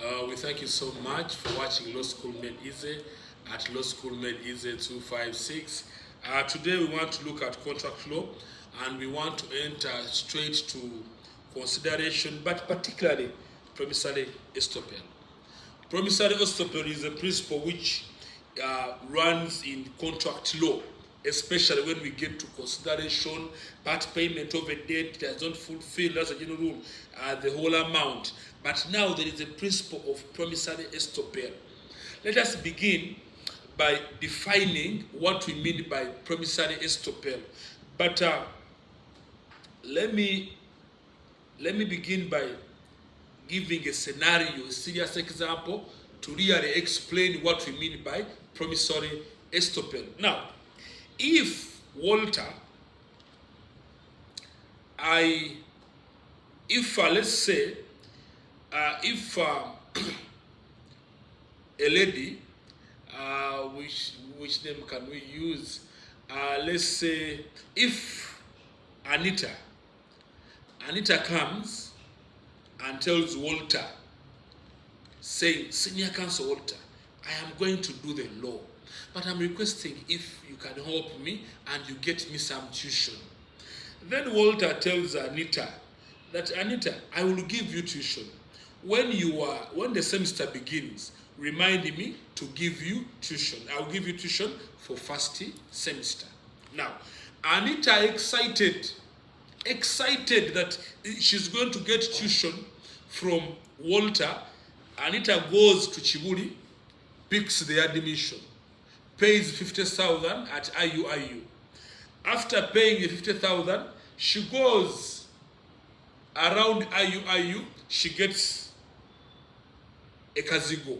We thank you so much for watching Law School Made Easy at Law School Made Easy 256. Today we want to look at contract law, and we want to enter straight to consideration, but particularly promissory estoppel. Promissory estoppel is a principle which runs in contract law, especially when we get to consideration, part payment of a debt does not fulfill, as a general rule, the whole amount. But now there is a principle of promissory estoppel. Let us begin by defining what we mean by promissory estoppel. But let me begin by giving a scenario, a serious example, to really explain what we mean by promissory estoppel. Now, if Walter, let's say, if a lady, which name can we use? Let's say if Anita comes and tells Walter, saying, Senior Counsel Walter, I am going to do the law, but I'm requesting if you can help me and you get me some tuition. Then Walter tells Anita that, Anita, I will give you tuition. When the semester begins, remind me to give you tuition. I'll give you tuition for first semester. Now, Anita excited that she's going to get tuition from Walter. Anita goes to Chibuli, picks the admission, pays 50,000 at IUIU. After paying the 50,000, she goes around IUIU. She gets a kazigo,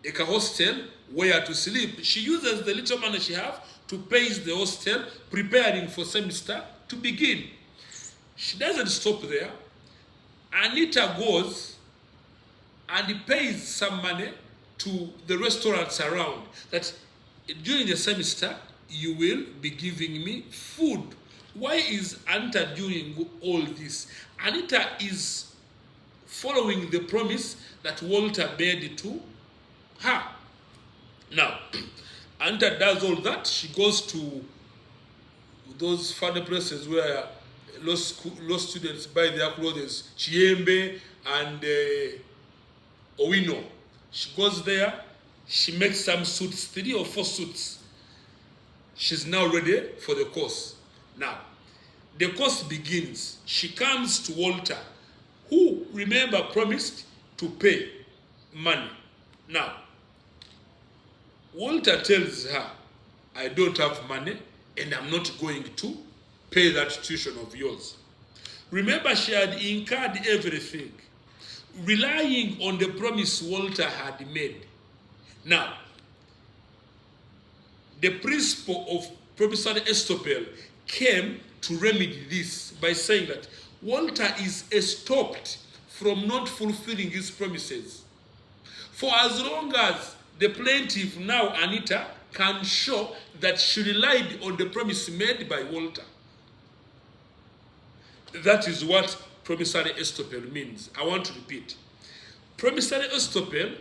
a hostel where to sleep. She uses the little money she has to pay the hostel, preparing for semester to begin. She doesn't stop there. Anita goes and pays some money to the restaurants around, that during the semester you will be giving me food. Why is Anita doing all this? Anita is following the promise that Walter made to her. Now, Anita does all that. She goes to those funny places where law students buy their clothes, Chiembe and Owino. She goes there, she makes some suits, 3 or 4 suits. She's now ready for the course. Now, the course begins. She comes to Walter, who, remember, promised to pay money. Now, Walter tells her, I don't have money and I'm not going to pay that tuition of yours. Remember, she had incurred everything, relying on the promise Walter had made. Now, the principle of promissory estoppel came to remedy this by saying that Walter is estopped from not fulfilling his promises, for as long as the plaintiff, now Anita, can show that she relied on the promise made by Walter. That is what promissory estoppel means. I want to repeat. Promissory estoppel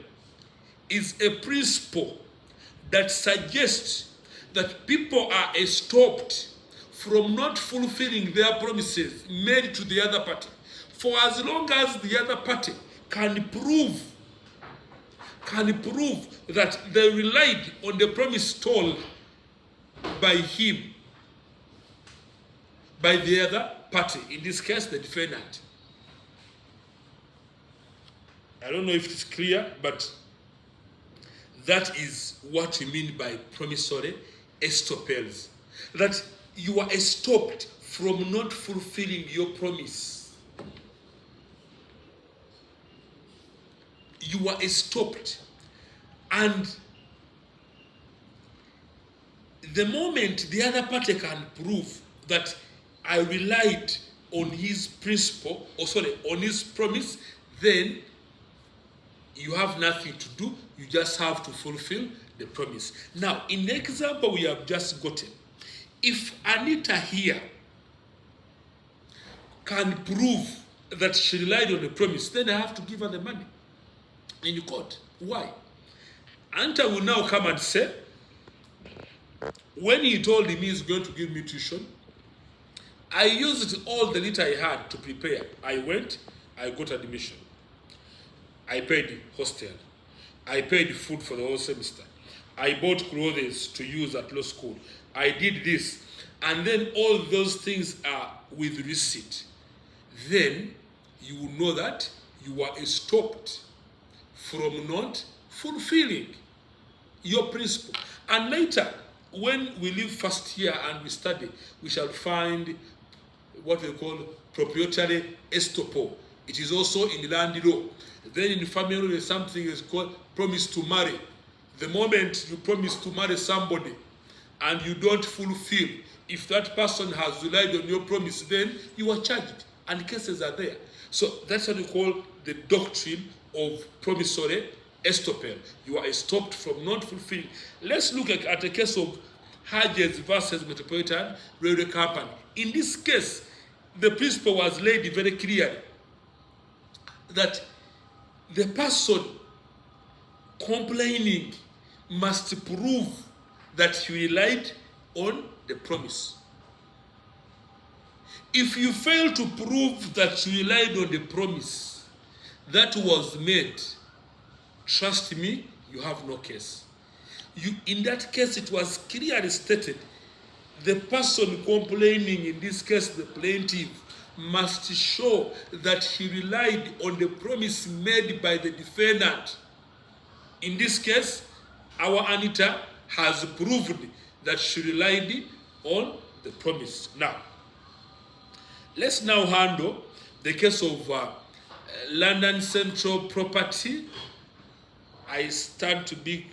is a principle that suggests that people are estopped from not fulfilling their promises made to the other party, for as long as the other party can prove that they relied on the promise told by him, by the other party, in this case the defendant. I don't know if it's clear, but that is what we mean by promissory estoppels. That you are estopped from not fulfilling your promise. You are estopped. And the moment the other party can prove that I relied on his principle, on his promise, then you have nothing to do. You just have to fulfill the promise. Now, in the example we have just gotten, if Anita here can prove that she relied on the promise, then I have to give her the money. in court. Why? Anita will now come and say, when he told him he's going to give me tuition, I used all the little I had to prepare. I went, I got admission. I paid hostel. I paid food for the whole semester. I bought clothes to use at law school. I did this. And then all those things are with receipt. Then you will know that you are stopped from not fulfilling your principle. And later, when we leave first year and we study, we shall find what we call proprietary estoppel. It is also in land law. Then in family law, there's something is called promise to marry. The moment you promise to marry somebody and you don't fulfill, if that person has relied on your promise, then you are charged, and cases are there. So that's what we call the doctrine of promissory estoppel. You are stopped from not fulfilling. Let's look at a case of Hughes versus Metropolitan Railway Company. In this case, the principle was laid very clearly that the person complaining must prove that he relied on the promise. If you fail to prove that you relied on the promise that was made, trust me, you have no case. In that case, it was clearly stated the person complaining, in this case the plaintiff, must show that he relied on the promise made by the defendant. In this case, our Anita has proved that she relied on the promise. Now, let's now handle the case of London Central Property. I stand to be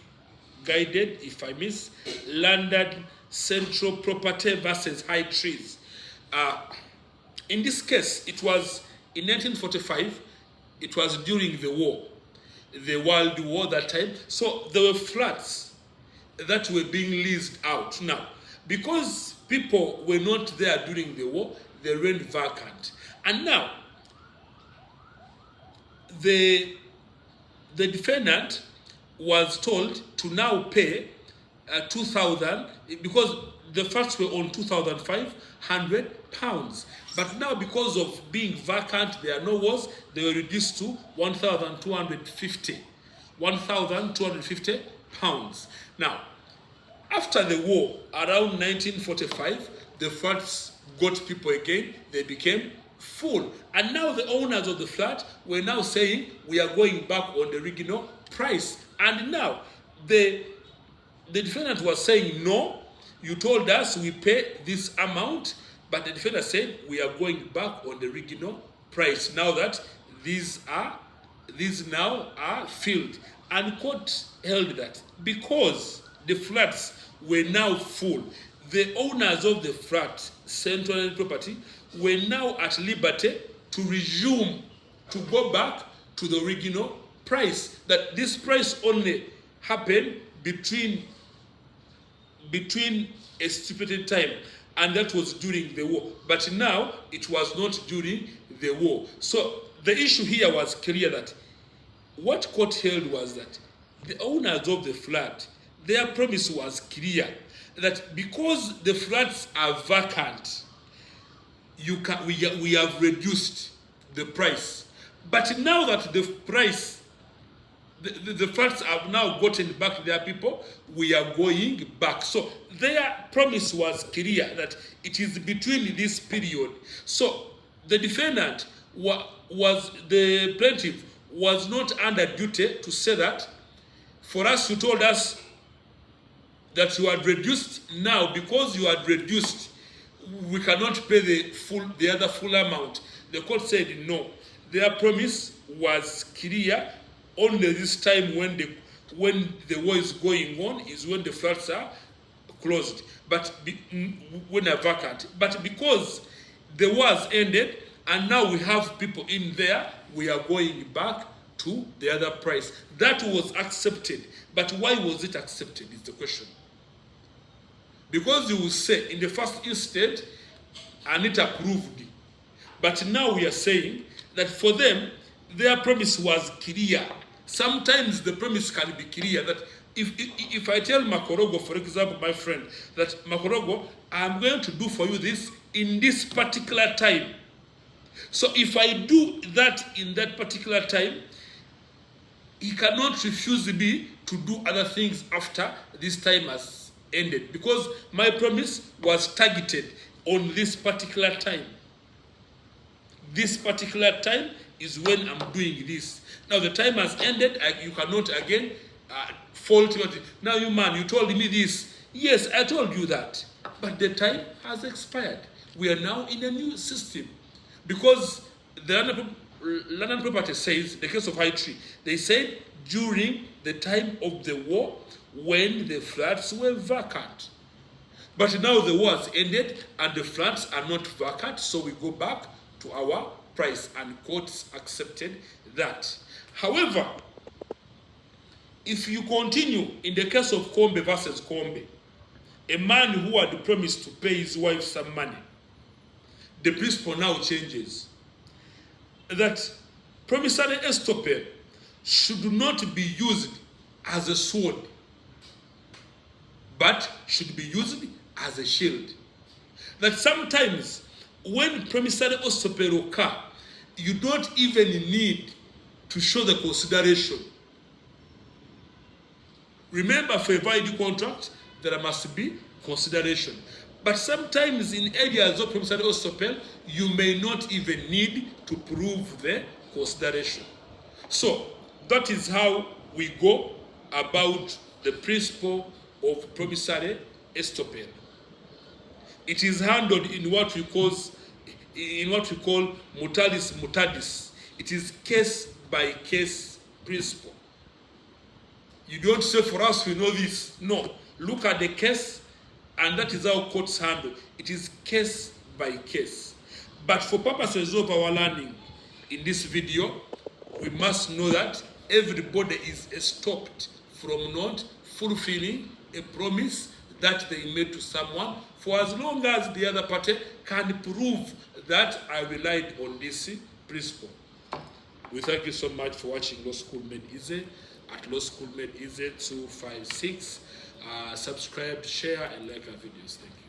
guided if I miss. London Central Property versus High Trees. In this case, it was in 1945. It was during the war, the World War that time. So there were flats that were being leased out. Now, because people were not there during the war, they remained vacant. And now, the defendant was told to now pay 2,000, because the flats were on £2,500. But now, because of being vacant, there are no wars, they were reduced to 1,250. 1,250 pounds. Now, after the war, around 1945, the flats got people again, they became full. And now the owners of the flat were now saying, we are going back on the original price. And now the defendant was saying, no, you told us we pay this amount, but the defendant said, we are going back on the original price now that these now are filled. And court held that because the flats were now full, the owners of the flat, Central Property, were now at liberty to resume, to go back to the original price. That this price only happened between a stipulated time, and that was during the war. But now it was not during the war. So the issue here was clear that what court held was that the owners of the flat, their promise was clear that because the flats are vacant, we have reduced the price. But now that the price, the flats have now gotten back their people, we are going back. So their promise was clear that it is between this period. So the defendant the plaintiff was not under duty to say that, for us, you told us that you had reduced. Now, because you had reduced, we cannot pay the other full amount. The court said no. Their promise was clear. Only this time when the war is going on is when the flats are closed, but when they're vacant. But because the war has ended and now we have people in there, we are going back to the other price. That was accepted. But why was it accepted is the question. Because you will say, in the first instance, Anita approved. But now we are saying that for them, their promise was clear Sometimes the premise can be clear that if I tell Makorogo, for example, my friend, that Makorogo, I'm going to do for you this in this particular time. So if I do that in that particular time, he cannot refuse me to do other things after this time has ended, because my promise was targeted on this particular time. This particular time is when I'm doing this. Now the time has ended. You cannot again fault me. Now you man, you told me this. Yes, I told you that, but the time has expired. We are now in a new system, because the London property says, the case of High Tree, they said during the time of the war when the flats were vacant. But now the war has ended and the flats are not vacant, so we go back to our price, and courts accepted that. However, if you continue in the case of Kombe versus Kombe, a man who had promised to pay his wife some money, the principle now changes. That promissory estoppel should not be used as a sword, but should be used as a shield. That sometimes when promissory estoppel occur, you don't even need to show the consideration. Remember, for a valid contract, there must be consideration. But sometimes in areas of promissory estoppel, you may not even need to prove the consideration. So that is how we go about the principle of promissory estoppel. It is handled in what we call mutatis mutandis. It is case by case principle. You don't say, for us we know this. No, look at the case, and that is how courts handle. It is case by case. But for purposes of our learning in this video, we must know that everybody is stopped from not fulfilling a promise that they made to someone, for as long as the other party can prove that I relied on this principle. We thank you so much for watching Law School Made Easy at Law School Made Easy 256. Subscribe, share, and like our videos. Thank you.